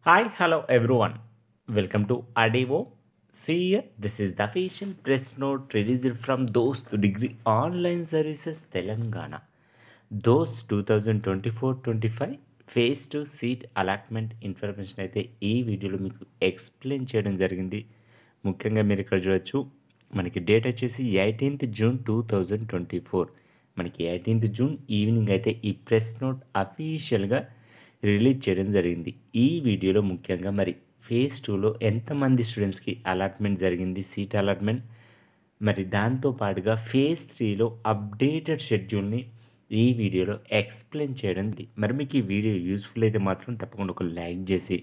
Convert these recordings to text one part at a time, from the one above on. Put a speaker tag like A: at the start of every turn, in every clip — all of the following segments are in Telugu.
A: Hi, hello everyone. Welcome to Adivo. See here, this is the official press note released from Dost Degree Online Services Telangana. Those 2024-25 phase 2 seat allotment information అయితే ఈ వీడియోలో మీకు ఎక్స్ప్లెయిన్ చేయడం జరిగింది. ముఖ్యంగా మీరు ఇక్కడ చూడొచ్చు, మనకి డేట్ వచ్చేసి 18th June 2024. మనకి 18th June ఈవినింగ్ అయితే ఈ ప్రెస్ నోట్ అఫీషియల్గా రిలీజ్ చేయడం జరిగింది. ఈ వీడియోలో ముఖ్యంగా మరి ఫేజ్ 2లో ఎంతమంది స్టూడెంట్స్కి అలాట్మెంట్ జరిగింది, సీట్ అలాట్మెంట్, మరి దాంతో పాటుగా ఫేజ్ 3లో అప్డేటెడ్ షెడ్యూల్ని ఈ వీడియోలో ఎక్స్ప్లెయిన్ చేయడం. మరి మీకు ఈ వీడియో యూస్ఫుల్ అయితే మాత్రం తప్పకుండా ఒక లైక్ చేసి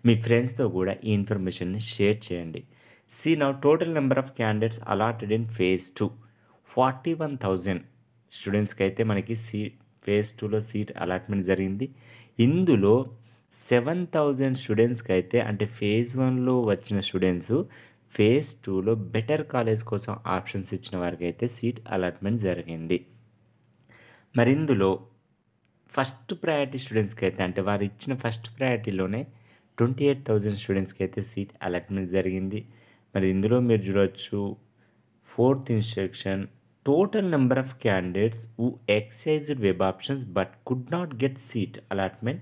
A: మీ ఫ్రెండ్స్తో కూడా ఈ ఇన్ఫర్మేషన్ని షేర్ చేయండి. See now total number of candidates allotted in phase 2 41,000 స్టూడెంట్స్కి అయితే మనకి ఫేజ్ 2లో సీట్ అలాట్మెంట్ జరిగింది. ఇందులో 7,000 స్టూడెంట్స్కి అయితే, అంటే ఫేజ్ 1లో వచ్చిన స్టూడెంట్స్ ఫేజ్ 2లో బెటర్ కాలేజ్ కోసం ఆప్షన్స్ ఇచ్చిన వారికి అయితే సీట్ అలాట్మెంట్ జరిగింది. మరి ఇందులో ఫస్ట్ ప్రయారిటీ స్టూడెంట్స్కి అయితే, అంటే వారు ఇచ్చిన ఫస్ట్ ప్రయారిటీలోనే 28,000 స్టూడెంట్స్కి అయితే సీట్ అలాట్మెంట్ జరిగింది. మరి ఇందులో మీరు చూడవచ్చు, 4th instruction total number of candidates who exercised web options but could not get seat allotment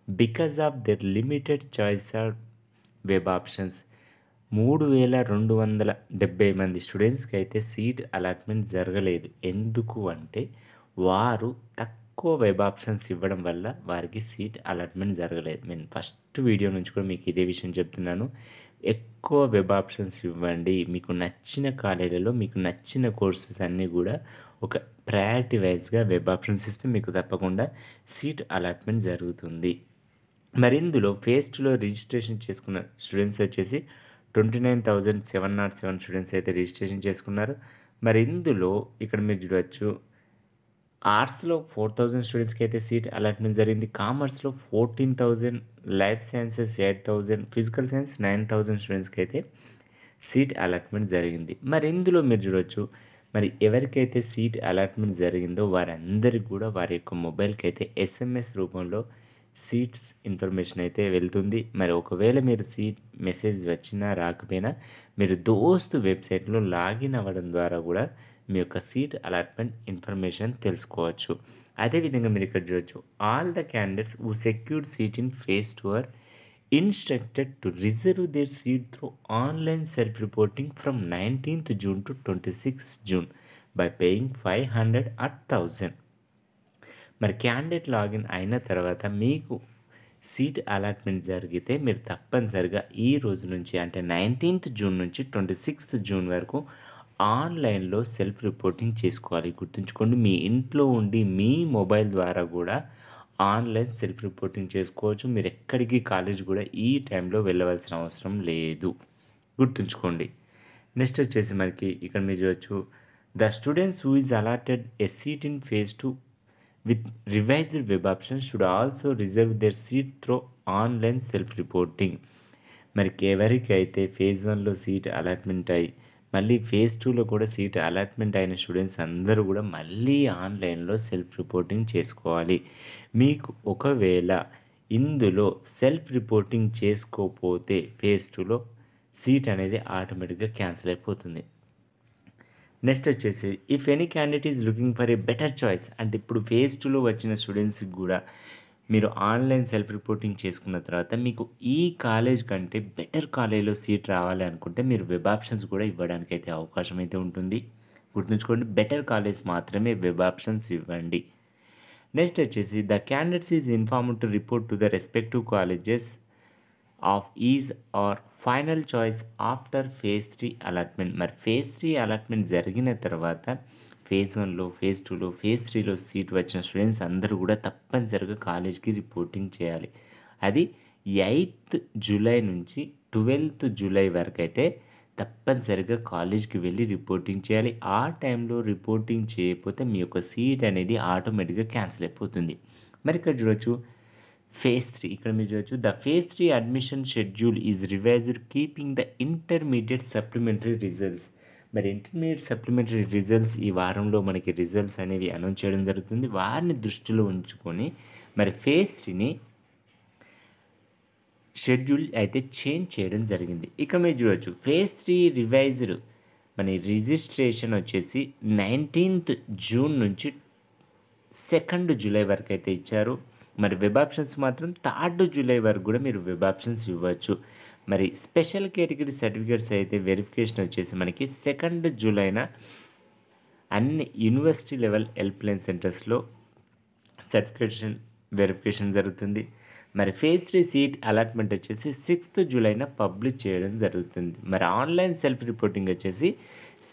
A: because of their limited choice of web options. 3,270 మంది స్టూడెంట్స్కి అయితే సీట్ అలాట్మెంట్ జరగలేదు. ఎందుకు అంటే వారు తక్కువ వెబ్ ఆప్షన్స్ ఇవ్వడం వల్ల వారికి సీట్ అలాట్మెంట్ జరగలేదు. నేను ఫస్ట్ వీడియో నుంచి కూడా మీకు ఇదే విషయం చెప్తున్నాను. ఎక్కువ వెబ్ ఆప్షన్స్ ఇవ్వండి. మీకు నచ్చిన కాలేజీలలో మీకు నచ్చిన కోర్సెస్ అన్నీ కూడా ఒక ప్రయారిటీ వైజ్గా వెబ్ ఆప్షన్స్ ఇస్తే మీకు తప్పకుండా సీట్ అలాట్మెంట్ జరుగుతుంది. మరి ఇందులో ఫేజ్ 2లో రిజిస్ట్రేషన్ చేసుకున్న స్టూడెంట్స్ వచ్చేసి 29,707 స్టూడెంట్స్ అయితే రిజిస్ట్రేషన్ చేసుకున్నారు. మరి ఇందులో ఇక్కడ మీరు చూడవచ్చు, ఆర్ట్స్లో 4,000 స్టూడెంట్స్కి అయితే సీట్ అలాట్మెంట్ జరిగింది. కామర్స్లో 14,000, లైఫ్ సైన్సెస్ 8,000, ఫిజికల్ సైన్స్ 9,000 స్టూడెంట్స్కి అయితే సీట్ అలాట్మెంట్ జరిగింది. మరి ఇందులో మీరు చూడవచ్చు, మరి ఎవరికైతే సీట్ అలాట్మెంట్ జరిగిందో వారందరికీ కూడా వారి యొక్క మొబైల్కి అయితే SMS రూపంలో సీట్స్ ఇన్ఫర్మేషన్ అయితే వెళ్తుంది. మరి ఒకవేళ మీరు సీట్ మెసేజ్ వచ్చినా రాకపోయినా మీరు దోస్తు వెబ్సైట్లో లాగిన్ అవ్వడం ద్వారా కూడా మీ యొక్క సీట్ అలాట్మెంట్ ఇన్ఫర్మేషన్ తెలుసుకోవచ్చు. అదేవిధంగా మీరు ఇక్కడ చూడవచ్చు, all the candidates who secured seat in phase 2 are instructed to reserve their seat through online self-reporting from 19th June to 26th June by paying 500 or 1,000. మరి క్యాండిడేట్ లాగిన్ అయిన తర్వాత మీకు సీట్ అలాట్మెంట్ జరిగితే మీరు తప్పనిసరిగా ఈ రోజు నుంచి, అంటే 19th June నుంచి 26th June వరకు ఆన్లైన్లో సెల్ఫ్ రిపోర్టింగ్ చేసుకోవాలి. గుర్తుంచుకోండి, మీ ఇంట్లో ఉండి మీ మొబైల్ ద్వారా కూడా ఆన్లైన్ సెల్ఫ్ రిపోర్టింగ్ చేసుకోవచ్చు. మీరు ఎక్కడికి కాలేజ్ కూడా ఈ టైంలో వెళ్ళవలసిన అవసరం లేదు. గుర్తుంచుకోండి. నెక్స్ట్ వచ్చేసి మనకి ఇక్కడ మీరు చూడవచ్చు, the students who is allotted a seat in phase 2 with revised web option should also reserve their seat through online self reporting. మరి ఎవరికైతే ఫేజ్ 1లో సీట్ అలాట్మెంట్ అయ్యి మళ్ళీ ఫేజ్ 2లో కూడా సీట్ అలాట్మెంట్ అయిన స్టూడెంట్స్ అందరూ కూడా మళ్ళీ ఆన్లైన్లో సెల్ఫ్ రిపోర్టింగ్ చేసుకోవాలి. మీకు ఒకవేళ ఇందులో సెల్ఫ్ రిపోర్టింగ్ చేసుకోకపోతే ఫేజ్ 2లో సీట్ అనేది ఆటోమేటిక్గా క్యాన్సిల్ అయిపోతుంది. నెక్స్ట్ వచ్చేసి, if any candidate is looking for a better choice, అంటే ఇప్పుడు ఫేజ్ 2లో వచ్చిన స్టూడెంట్స్కి కూడా మీరు ఆన్లైన్ సెల్ఫ్ రిపోర్టింగ్ చేసుకున్న తర్వాత మీకు ఈ కాలేజ్ కంటే బెటర్ కాలేజ్లో సీట్ రావాలి అనుకుంటే మీరు వెబ్ ఆప్షన్స్ కూడా ఇవ్వడానికి అయితే అవకాశం అయితే ఉంటుంది. గుర్తుంచుకోండి, బెటర్ కాలేజ్ మాత్రమే వెబ్ ఆప్షన్స్ ఇవ్వండి. నెక్స్ట్ వచ్చేసి, the candidates is informed to report to the respective colleges of is are final choice after phase 3 allotment. మరి ఫేజ్ 3 అలాట్మెంట్ జరిగిన తర్వాత ఫేజ్ 1లో, ఫేజ్ 2లో, ఫేజ్ 3లో సీట్ వచ్చిన స్టూడెంట్స్ అందరూ కూడా తప్పనిసరిగా కాలేజ్కి రిపోర్టింగ్ చేయాలి. అది 8th July నుంచి 12th July వరకు అయితే తప్పనిసరిగా కాలేజ్కి వెళ్ళి రిపోర్టింగ్ చేయాలి. ఆ టైంలో రిపోర్టింగ్ చేయకపోతే మీ యొక్క సీట్ అనేది ఆటోమేటిక్గా క్యాన్సిల్ అయిపోతుంది. మరి ఇక్కడ చూడవచ్చు, ఫేజ్ 3 ఇక్కడ మీరు చూడవచ్చు, the phase 3 admission schedule is revised keeping the intermediate supplementary results. మరి ఇంటర్మీడియట్ సప్లిమెంటరీ రిజల్ట్స్ ఈ వారంలో మనకి రిజల్ట్స్ అనేవి అనౌన్స్ చేయడం జరుగుతుంది. వారిని దృష్టిలో ఉంచుకొని మరి ఫేజ్ 3ని షెడ్యూల్ అయితే చేంజ్ చేయడం జరిగింది. ఇక మీరు చూడొచ్చు ఫేజ్ 3 రివైజ్డ్ మన రిజిస్ట్రేషన్ వచ్చేసి 19th జూన్ నుంచి 2nd జూలై వరకు అయితే ఇచ్చారు. మరి వెబ్ ఆప్షన్స్ మాత్రం 3rd జూలై వరకు కూడా మీరు వెబ్ ఆప్షన్స్ ఇవ్వచ్చు. మరి స్పెషల్ కేటగిరీ సర్టిఫికేట్స్ అయితే వెరిఫికేషన్ వచ్చేసి మనకి 2nd జూలైన అన్ని యూనివర్సిటీ లెవెల్ హెల్ప్‌లైన్ సెంటర్స్‌లో సర్టిఫికేషన్ వెరిఫికేషన్ జరుగుతుంది. మరి ఫేజ్ 3 సీట్ అలాట్మెంట్ వచ్చేసి 6th జూలైన పబ్లిష్ చేయడం జరుగుతుంది. మరి ఆన్లైన్ సెల్ఫ్ రిపోర్టింగ్ వచ్చేసి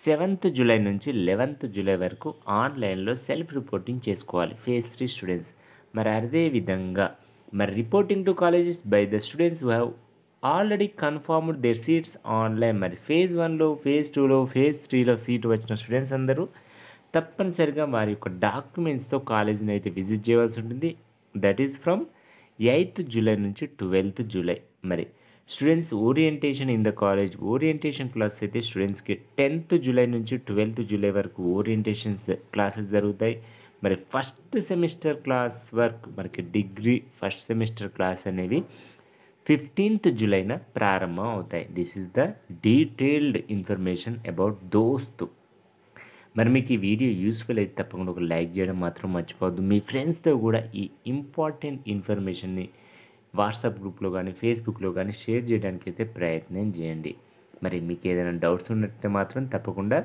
A: 7th జూలై నుంచి 11th జూలై వరకు ఆన్లైన్లో సెల్ఫ్ రిపోర్టింగ్ చేసుకోవాలి ఫేజ్ 3 స్టూడెంట్స్. మరి అదే విధంగా మరి reporting to colleges by the students who have already confirmed their seats online. మరి ఫేజ్ 1లో ఫేజ్ 2లో ఫేజ్ 3లో సీట్ వచ్చిన స్టూడెంట్స్ అందరూ తప్పనిసరిగా వారి యొక్క డాక్యుమెంట్స్తో కాలేజీని అయితే విజిట్ చేయవలసి ఉంటుంది. That is from 8th July నుంచి 12th జూలై. మరి students orientation in the college orientation class అయితే స్టూడెంట్స్కి 10th జూలై నుంచి 12th జూలై వరకు ఓరియంటేషన్స్ క్లాసెస్ జరుగుతాయి. మరి ఫస్ట్ సెమిస్టర్ క్లాస్ వర్క్ మనకి డిగ్రీ ఫస్ట్ సెమిస్టర్ క్లాస్ అనేవి 15th జూలైన ప్రారంభం అవుతాయి. This is the detailed information about దోస్తు. మరి మీకు ఈ వీడియో యూస్ఫుల్ అయితే తప్పకుండా ఒక లైక్ చేయడం మాత్రం మర్చిపోవద్దు. మీ ఫ్రెండ్స్తో కూడా ఈ ఇంపార్టెంట్ ఇన్ఫర్మేషన్ని వాట్సాప్ గ్రూప్లో కానీ ఫేస్బుక్లో కానీ షేర్ చేయడానికి అయితే ప్రయత్నం చేయండి. మరి మీకు ఏదైనా డౌట్స్ ఉన్నట్లయితే మాత్రం తప్పకుండా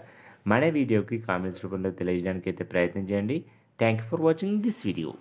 A: మన వీడియోకి కామెంట్స్ రూపంలో తెలియజేయడానికి అయితే ప్రయత్నం చేయండి. Thank you for watching this video.